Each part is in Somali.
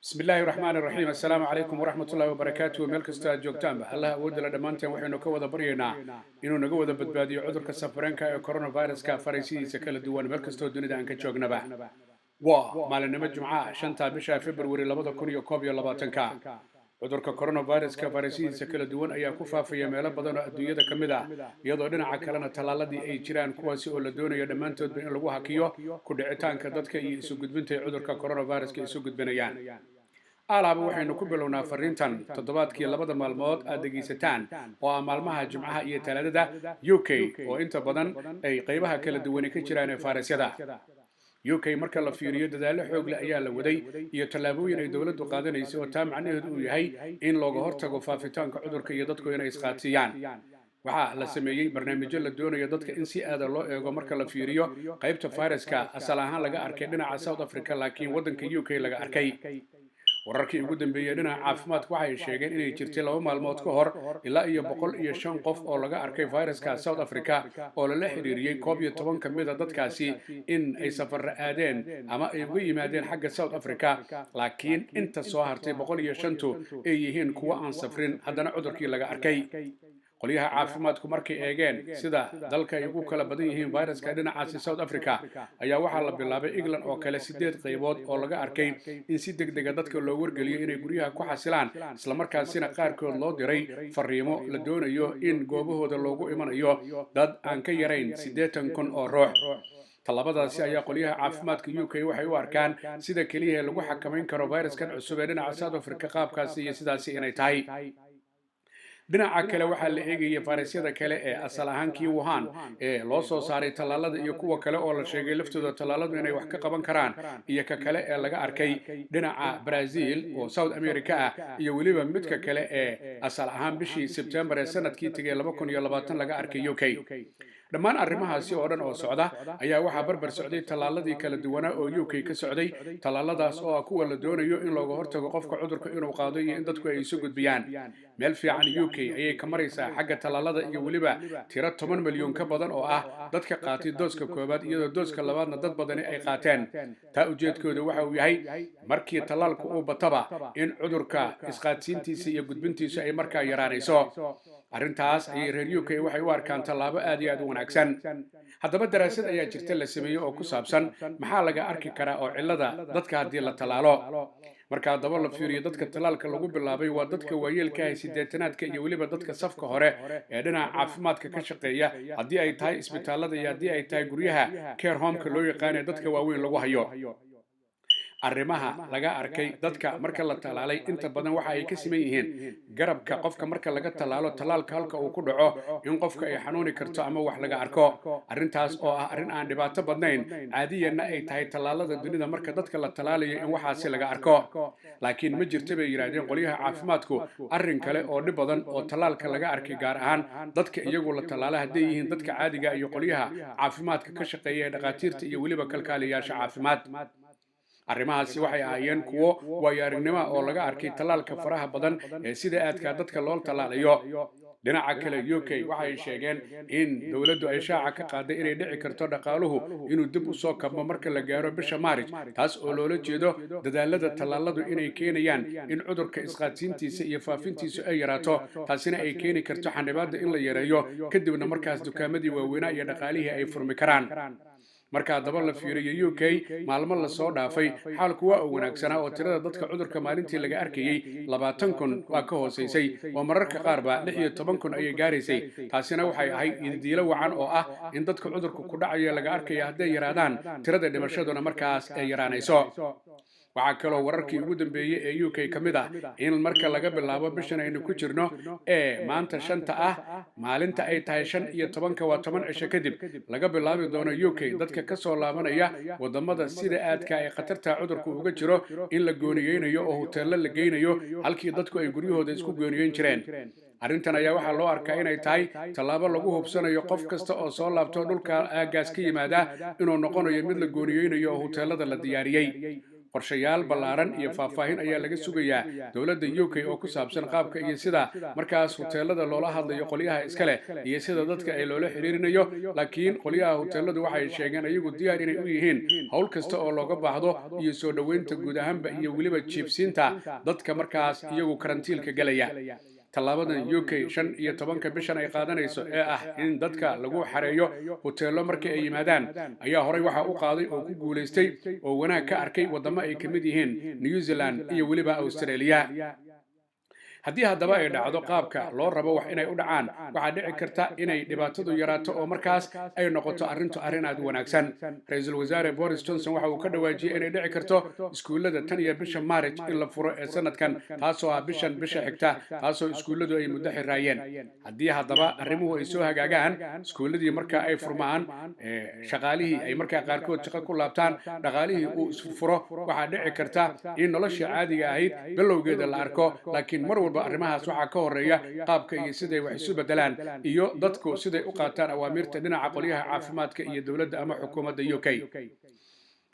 بسم الله الرحمن الرحيم السلام عليكم ورحمة الله وبركاته مeel kasta aad joogtaanba allah awoodda la dhammaanteen waxaynu ka wada baryaynaa inuu naga wada badbaadiyo cudurka safareenka ee coronaviruska fariisihiisa kala duwan meel kastoo dunida aan ka joognaba waa maalinimo jumca shanta bisha february 2021 cudurka coronaviruska fariisihiisa kala duwan ayaa ku faafaya meelo badan oo adduunyada ka mid ah iyadoo dhinaca kalena talaaladii ay jiraan kuwaasi oo la doonayo dhammaantoodba in lagu hakiyo ku dhicitaanka dadka iyo isu gudbinta cudurka coronaviruska isu gudbinayaan alaaba waxaynu ku bilownaa fariintan toddobaadkii labada maalmood aad dhegaysataan oo ah maalmaha jimcaha iyo talaadada UK oo inta badan ay qaybaha kala duwan ka jiraan ee fayrasyada UK marka la fiiriyo dadaalo xoog leh ayaa la waday iyo tallaabooyin ay dawladdu qaadanayso oo taa macnaheedu uu yahay in looga hortago faafitaanka cudurka iyo dadku inay isqaadsiiyaan waxaa la sameeyey barnaamijyo la doonayo dadka in si aada loo eego marka la fiiriyo qaybta fayraska asal ahaan laga arkay dhinaca South Africa laakiin waddanka UK laga arkay wararkii ugu dambeeyay dhinaca caafimaadka waxay sheegeen inay jirtay 2 maalmood ka hor ilaa iyo 105 qof oo laga arkay fayraska South Africa oo la xiriiriyay 11 ka mid ah dadkaasi in ay safar aadeen ama ay uga yimaadeen xagga South Africa laakiin inta soo hartay 105 ay yihiin kuwa aan safrin haddana cudurkii laga arkay qoliyaha caafimaadku markay eegeen sida dalka ay ugu kala badan yihiin fayraska dhinacaasi South Africa ayaa waxaa la bilaabay England oo kale 8 qaybood oo laga arkay in si degdeg ah dadka loo wargeliyo inay guryaha ku xasilaan isla markaasina qaarkood loo diray fariimo la doonayo in goobahooda loogu imanayo dad aan ka yarayn 80,000 oo ruux talabadaasi ayaa qoliyaha caafimaadka UK waxay u arkaan sida kaliya lagu xakameyn karo fayraskan cusub ee dhinaca South Africa qaabkaasi iyo sidaasi inay tahay dhinaca kale waxaa la eegayay fayrasyada kale ee asal ahaan kii Wuhan ee loo soo saaray talaalada iyo kuwa kale oo la sheegay laftooda talaaladu inay wax ka qaban karaan iyo ka kale ee laga arkay dhinaca Brazil oo South America ah iyo waliba midka kale ee asal ahaan bishii September ee sanadkii tagay 2020 laga arkay UK dhammaan arrimahaasi oo dhan oo socda ayaa waxaa barbar socday talaaladii kala duwanaa oo UK ka socday talaaladaas oo kuwa la doonayo in looga hortago qofka cudurka inuu qaado iyo in dadku ay isu gudbiyaan meel fiican UK ayay ka maraysaa xagga talaalada iyo waliba tiro 10 milyan ka badan oo ah dadka qaatay dooska koobaad iyadoo dooska labaadna dad badan ay qaateen taa ujeedkooda waxa uu yahay markii talaalku uu bataba in cudurka isqaadsiintiisa iyo gudbintiisa ay markaa yaraanayso arrintaas ay reer UK waxay u arkaan tallaabo aad iyo aad u wanaagsan haddaba daraasad ayaa jirta la sameeyay oo ku saabsan maxaa laga arki karaa oo cilada dadka haddii la talaalo marka daba la fiiriyo dadka talaalka lagu bilaabay waa dadka waayeelka ah 80aadka iyo waliba dadka safka hore ee dhinaca caafimaadka ka shaqeeya haddii ay tahay isbitaalada iyo haddii ay tahay guryaha care home-ka loo yaqaan ee dadka waaweyn lagu hayo arrimaha laga arkay dadka marka la talaalay inta badan waxa ay ka siman yihiin garabka qofka marka laga talaalo talaalka halka uu ku dhaco in qofka ay xanuuni karto ama wax laga arko arrintaas oo ah arrin aan dhibaato badnayn caadiyana ay tahay talaalada dunida marka dadka la talaalayo in waxaasi laga arko laakiin ma jirto bay yiraahdeen qoliyaha caafimaadku arrin kale oo dhib badan oo talaalka laga arkay gaar ahaan dadka iyagu la talaala haday yihiin dadka caadiga iyo qoliyaha caafimaadka ka shaqeeya ee dhaqaatiirta iyo waliba kalkaaliyaasha caafimaad arrimahaasi waxay ahaayeen kuwo waayo-aragnimo oo laga arkay talaalka faraha badan ee sida aadka dadka loo talaalayo dhinaca kale UK waxay sheegeen in dawladdu ay shaaca ka qaaday inay dhici karto dhaqaaluhu inuu dib u soo kabmo marka la gaaro bisha Maarch taas oo loola jeedo dadaalada talaaladu inay keenayaan in cudurka isqaadsiintiisa iyo faafintiisa ay yaraato taasina ay keeni karto xanibaadda in la yareeyo kadibna markaas dukaamadii waaweynaa iyo dhaqaalihii ay furmi karaan marka daba la fiiriyo UK maalmo la soo dhaafay xaalku waa wanaagsanaa oo tirada dadka cudurka maalintii laga arkayay 20,000 waa ka hooseysay oo mararka qaar ba 16,000 ay gaaraysay taasina waxay ahayd idiilo wacan oo ah in dadka cudurku ku dhacayo laga arkayo haday yaraadaan tirada dhimashaduna markaas ay yaraanayso waxaa kaloo wararkii ugu dambeeyay ee UK ka mid ah in marka laga bilaabo bishan aynu ku jirno ee maanta shanta ah maalinta ay tahay 15 waa 10 cisho kadib laga bilaabi doono UK dadka ka soo laabanaya wadamada sida aadka ay khatarta cudurku uga jiro in la gooniyeynayo oo hoteelada la geynayo halkii dadku ay guryahooda isku gooniyeyn jireen arrintan ayaa waxaa loo arkaa inay tahay tallaabo lagu hubsanayo qof kasta oo soo laabto dhulka aagaas ka yimaada inuu noqonayo mid la gooniyeynayo oo hoteelada la diyaariyay qorshayaal ballaaran iyo faahfaahin ayaa laga sugayaa dowladda UK oo ku saabsan qaabka iyo sida markaas hoteelada loola hadlayo qolyaha iska leh iyo sida dadka ay loola xiriirinayo. laakiin qolyaha hoteeladu waxay sheegeen iyagu diyaar inay u yihiin howl kasta oo looga baahdo iyo soo dhoweynta guud ahaanba iyo weliba jiibsiinta dadka markaas iyagu karantiilka galaya. tallaabadan UK 15 bishan ay qaadanayso ee ah in dadka lagu xareeyo hoteelo markii ay yimaadaan ayaa horay waxa u qaaday oo ku guuleystay oo wanaag ka arkay wadamo ay ka mid yihiin New Zealand iyo weliba Australia. haddii haddaba ay dhacdo qaabka loo rabo wax inay u dhacaan, waxaa dhici karta inay dhibaatadu yaraato oo markaas ay noqoto arrin aad u wanaagsan. ra-iisul wasaare Boris Johnson waxa uu ka dhawaajiyey inay dhici karto iskuullada tan iyo bisha March in la furo ee sanadkan, taasoo ah bisha xigta, taasoo iskuulladu ay muddo xiraayeen. haddii haddaba arrimuhu ay soo hagaagaan, iskuulladii marka ay furmaan, shaqaalihii ay markaa qaarkood shaqo ku laabtaan, dhaqaalihii uu isfuro, waxaa dhici karta in noloshii caadiga ahayd bilowgeeda la arko. laakiin mar walba arrimahaas waxaa ka horeeya qaabka iyo siday wax isu bedelaan iyo dadku siday u qaataan awaamiirta dhinaca qolyaha caafimaadka iyo dowladda ama xukuumadda UK.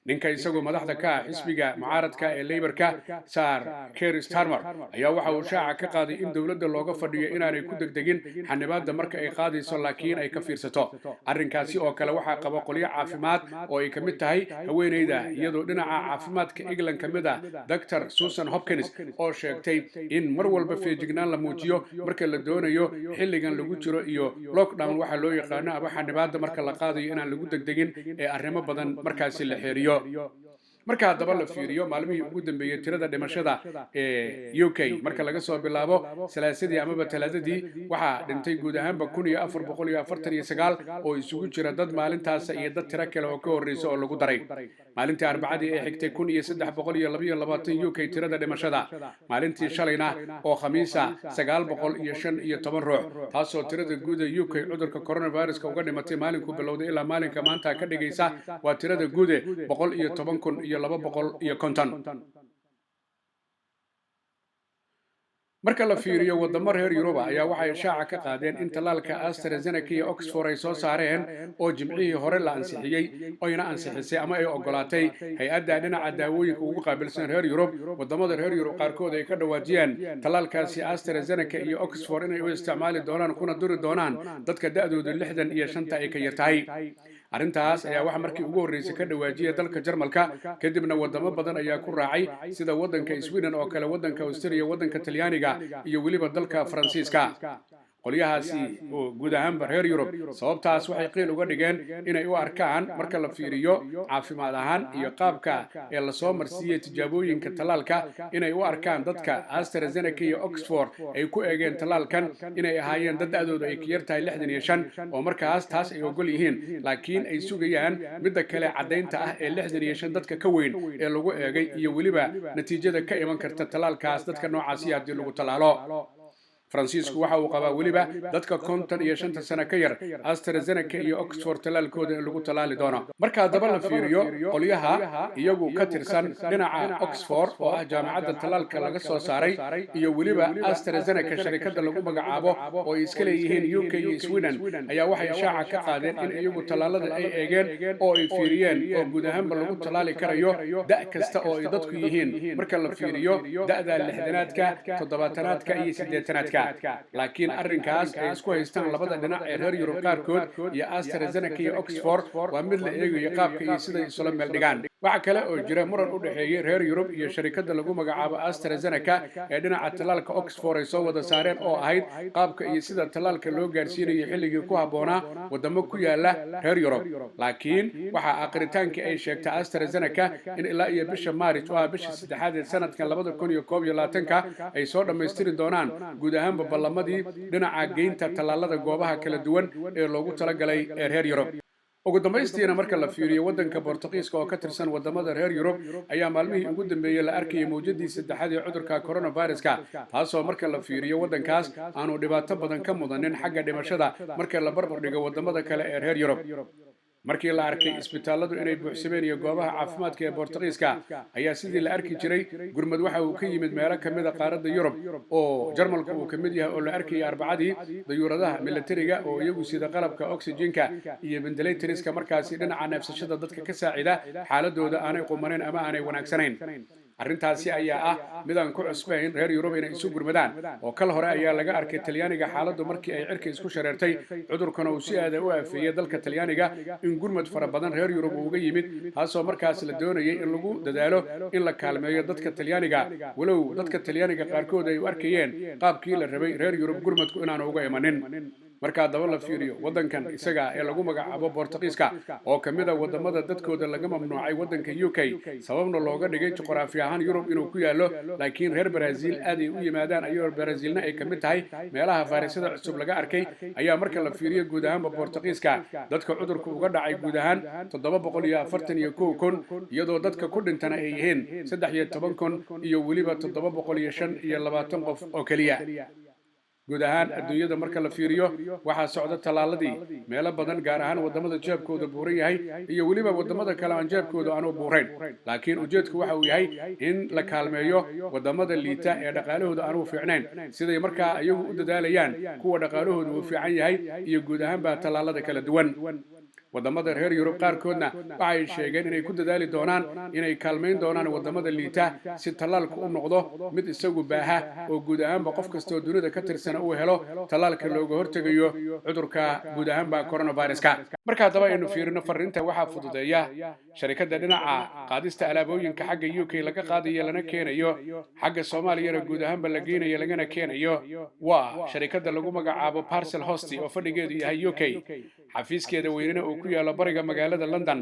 ninka isagoo madaxda ka ah xisbiga mucaaradka ee Labour-ka, Sir Keir Starmer, ayaa waxa uu shaaca ka qaaday in dowladda looga fadhiyo inaanay ku degdegin xanibaadda marka ay qaadayso, laakiin ay ka fiirsato. arrinkaasi oo kale waxaa qaba qolyo caafimaad oo ay ka mid tahay haweeneyda iyadoo dhinaca caafimaadka England ka mid ah Dr. Susan Hopkins, oo sheegtay in mar walba feejignaan la muujiyo marka la doonayo xilligan lagu jiro iyo lockdown waxa loo yaqaano ama xanibaadda marka la qaadayo inaan lagu degdegin ee arrimo badan markaasi la xeeriyo. marka haddaba la fiiriyo maalmihii ugu dambeeyey tirada dhimashada ee UK marka laga soo bilaabo salaasadii amaba talaadadii waxaa dhintay guud ahaanba 1449 oo isugu jira dad maalintaas iyo dad tiro kale oo ka horreysa oo lagu daray. maalintii arbacadii ee xigtay 1322 UK tirada dhimashada. maalintii shalayna oo khamiisa 915 ruux, taasoo tirada guud ee UK cudurka coronavirus-ka uga dhimatay maalinku bilowday ilaa maalinka maanta ka dhigaysa waa tirada guud ee 110,250. marka la fiiriyo wadamo reer Yuruba ayaa waxay shaaca ka qaadeen in talaalka AstraZeneca iyo Oxford ay soo saareen oo jimcihii hore la ansixiyey oyna ansixisay ama ay ogolaatay hay-adda dhinaca daawooyinka ugu qaabilsan reer Yurub. wadamada reer Yurub qaarkood ay ka dhawaajiyeen talaalkaasi AstraZeneca iyo Oxford inay u isticmaali doonaan kuna duri doonaan dadka da'doodu 65 ay ka yartahay. arrintaas ayaa waxa markii ugu horreysay ka dhawaajiyay dalka Jarmalka, kadibna wadamo badan ayaa ku raacay sida wadanka Sweden oo kale, wadanka Austria, wadanka Talyaaniga iyo weliba dalka Faransiiska. qolyahaasi oo guud ahaanba reer Yurub sababtaas waxay qiil uga dhigeen inay u arkaan marka la fiiriyo caafimaad ahaan iyo qaabka ee la soo marsiiyay tijaabooyinka talaalka, inay u arkaan dadka AstraZeneca iyo Oxford ay ku eegeen talaalkan inay ahaayeen dad da'doodu ay ka yartahay 65 oo markaas taas ay ogol yihiin, laakiin ay sugayaan midda kale caddaynta ah ee 65 dadka ka weyn ee lagu eegay iyo weliba natiijada ka iman karta talaalkaas dadka noocaasi haddii lagu talaalo. Faransiisku waxa uu qabaa weliba dadka 55 sano ka yar AstraZeneca iyo Oxford talaalkooda in lagu talaali doono. marka haddaba la fiiriyo qolyaha iyagu ka tirsan dhinaca Oxford oo ah jaamacadda talaalka laga soo saaray iyo weliba AstraZeneca sharikadda lagu magacaabo oo ay iska leeyihiin UK iyo Sweden ayaa waxay shaaca ka qaadeen in iyagu talaalada ay eegeen oo ay fiiriyeen oo guud ahaanba lagu talaali karayo da' kasta oo ay dadku yihiin marka la fiiriyo da'da 60aadka, 70aadka iyo 80aadka. laakiin arrinkaas ay isku haystaan labada dhinac ee reer Yurub qaarkood iyo AstraZeneca iyo Oxford waa mid la eegayo qaabka iyo siday isula meel dhigaan. waxa kale oo jira muran u dhaxeeyay reer Yurub iyo sharikadda lagu magacaabo AstraZeneca ee dhinaca talaalka Oxford ay soo wada saareen oo ahayd qaabka iyo sida talaalka loo gaarsiinayo xilligii ku habboonaa wadamo ku yaala reer Yurub. laakiin waxa aqritaankii ay sheegtay AstraZeneca in ilaa iyo bisha March oo ah bisha 3aad ee sanadkan 2021 ay soo dhammaystiri doonaan guud ahaan ballamadii dhinaca geynta talaalada goobaha kala duwan ee loogu talagalay ee reer Yurub. ugu dambaystiina marka la fiiriyo wadanka Boortaqiiska oo ka tirsan wadamada reer Yurub ayaa maalmihii ugu dambeeyay la arkayay mowjadii saddexaad ee cudurka coronavirus-ka, taasoo marka la fiiriyo wadankaas aanu dhibaato badan ka mudanin xagga dhimashada marka la barbar dhigo wadamada kale ee reer Yurub. markii la arkay isbitaalladu inay buuxsameen iyo goobaha caafimaadka ee Boortaqiiska ayaa sidii la arki jiray gurmad waxa uu ka yimid meelo ka mid ah qaaradda Yurub oo Jarmalku uu ka mid yahay oo la arkay Arbacadii dayuuradaha militariga oo iyagu sida qalabka oxygen-ka iyo ventilatorska markaasi dhinaca neefsashada dadka ka saacida xaaladooda aanay qumaneen ama aanay wanaagsanayn arrintaasi ayaa ah mid aan ku cusbayn reer Yurub inay isu gurmadaan oo kal hore ayaa laga arkay Talyaaniga xaaladdu markii ay cirka isku shareertay cudurkana uu si aad ah u afeeyay dalka Talyaaniga in gurmad fara badan reer Yurub uga yimid taasoo markaas la doonayay in lagu dadaalo in la kaalmeeyo dadka Talyaaniga walow dadka Talyaaniga qaarkood ay u arkayeen qaabkii la rabay reer Yurub gurmadku inaanu uga imanin marka daba la fiiriyo wadankan isaga ee lagu magacaabo Boortaqiiska oo kamid ah wadamada dadkooda laga mamnuucay wadanka UK sababna looga dhigay juqraafi ahaan Yurub inuu ku yaalo laakiin reer Brazil aad ay u yimaadaan ayuu Brazilna ay kamid tahay meelaha fayrasyada cusub laga arkay ayaa marka la fiiriyo guud ahaan Boortaqiiska dadka cudurku uga dhacay guud ahaan 741,000 iyadoo dadka ku dhintana ay yihiin 13,000 iyo waliba 725 qof oo kaliya guud ahaan adduunyada marka la fiiriyo waxa socda talaaladii meelo badan gaar ahaan wadamada jeebkooda buuran yahay iyo waliba wadamada kale aan jeebkooda aanu buurayn laakiin ujeedku waxa uu yahay in la kaalmeeyo wadamada liita ee dhaqaalahooda aanu fiicnayn siday markaa iyagu u dadaalayaan kuwa dhaqaalahooda uu fiican yahay iyo guud ahaan ba talaalada kala duwan wadamada reer Yurub qaarkoodna waxay sheegeen inay ku dadaali doonaan inay kaalmeyn doonaan wadamada liita si talaalku u noqdo mid isagu baaha oo guud ahaanba qof kasta oo dunida ka tirsan uu helo talaalka looga hortagayo cudurka guud ahaanba coronavirus-ka marka daba aynu fiirino fariinta waxa fududeeya sharikada dhinaca qaadista alaabooyinka xagga UK laga qaadayo lana keenayo xagga Soomaaliya guud ahaanba la geenayo lagana keenayo waa sharikada lagu magacaabo Parcel Host oo fadhigeedu yahay UK xafiiskeeda weynina uu ku yaalo bariga magaalada London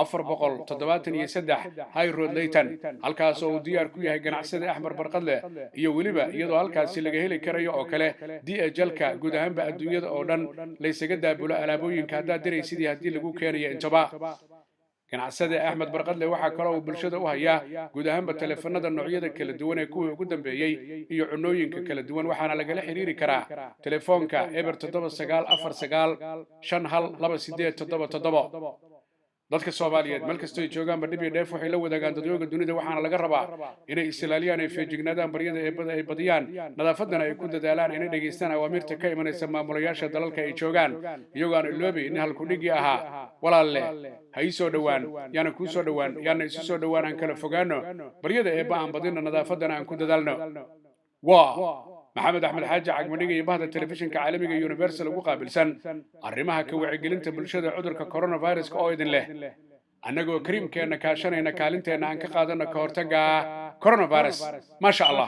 473 High Road Leyton halkaas oo uu diyaar ku yahay ganacsade Axmar Barqadle iyo waliba iyadoo halkaas laga heli karayo oo kale DHL-ka guud ahaanba adduunyada oo dhan la isaga daabulo alaabooyinka hadda diraysidii hadii lagu keenayo intaba ganacsade Axmad Barqadle waxa kale oo bulshada u haya guud ahaanba telefoonada noocyada kala duwan ee kuwa ugu dambeeyay iyo cunooyinka kala duwan waxaana laga xiriiri karaa telefoonka eber 7949528777 dadka Soomaaliyeed meel kasta ay joogaan badhib iyo dheef waxay la wadaagaan dadweynaha dunida waxaana laga rabaa inay islaaliyaan ay feejignaadaan baryada ay badiyaan nadaafadana ay ku dadaalaan inay dhageystaan awaamirta ka imanaysa maamulayaasha dalalka ay joogaan iyagoo aan iloobi in halku dhigi ahaa walaalle hay soo dhawaan yaana ku soo dhawaan yaana isu soo dhawaan aan kala fogaano baryada aan badina nadaafadana aan ku dadaalno maxamed axmed xaaji cagmadhiga iyo bahda telefishinka caalamiga Universal ugu qaabilsan arrimaha ka wacyigelinta bulshada cudurka coronavirus-ka oo idin leh annagoo kariimkeena kaashanayna kaalinteena aan ka qaadano ka hortagga coronavirus ma sha Allah